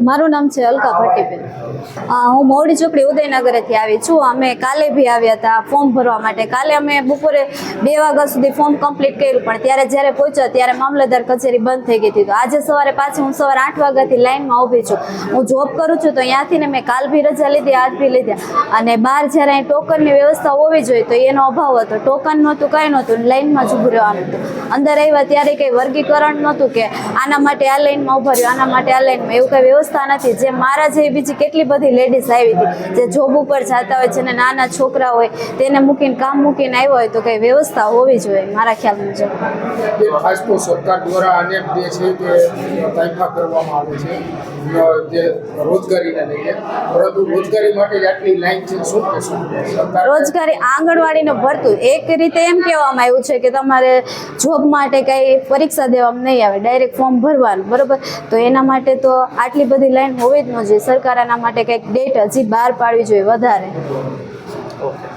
મારું નામ છે અલકા ભટ્ટીબેન. હું મોવડી ચોકડી ઉદયનગરથી આવી છું. અમે કાલે બી આવ્યા હતા ફોર્મ ભરવા માટે. કાલે અમે બપોરે 2 વાગ્યા સુધી ફોર્મ કમ્પ્લીટ કર્યું, પણ ત્યારે જ્યારે પહોંચ્યા ત્યારે મામલતદાર કચેરી બંધ થઈ ગઈ હતી. તો આજે સવારે પાછી હું સવારે 8 વાગ્યાથી લાઇનમાં ઊભી છું. હું જોબ કરું છું, તો ત્યાંથી ને મેં કાલ બી રજા લીધી, આજ બી લીધા. અને બહાર જ્યારે અહીં ટોકનની વ્યવસ્થા હોવી જોઈએ તો એનો અભાવ હતો. ટોકન નહોતું, કાંઈ નહોતું, લાઇનમાં જ ઊભું રહેવાનું હતું. અંદર આવ્યા ત્યારે કંઈ વર્ગીકરણ નહોતું કે આના માટે આ લાઇનમાં ઊભા રહ્યો, આના માટે આ લાઇનમાં, એવું કંઈ વ્યવસ્થા નથી. જે મારા જેવી બીજી કેટલી બધી લેડીઝ આવી હતી જે જોબ ઉપર જતા હોય છે ને નાના છોકરા હોય તેને મૂકીને કામ મૂકીને આવ્યા હોય, તો કંઈ વ્યવસ્થા હોવી જોઈએ મારા ખ્યાલ મુજબ. ખાસ તો સરકાર દ્વારા અનેક જે છે તે તાઇફા કરવામાં આવે છે જે રોજગારીને લઈને, પરંતુ રોજગારી માટે જ આટલી લાઈન છે, શું કહેશો? રોજગારી આંગણવાડીને ભરતું એક રીતે એમ કહેવામાં આવ્યું છે કે તમારે જોબ માટે કંઈ પરીક્ષા દેવામાં નહીં આવે, ડાયરેક્ટ ફોર્મ ભરવાનું, બરાબર? તો એના માટે તો આટલી બધી લાઈન હોવી જ ન જોઈએ. સરકાર આના માટે કંઈક ડેટ હજી બહાર પાડવી જોઈએ વધારે. ઓકે.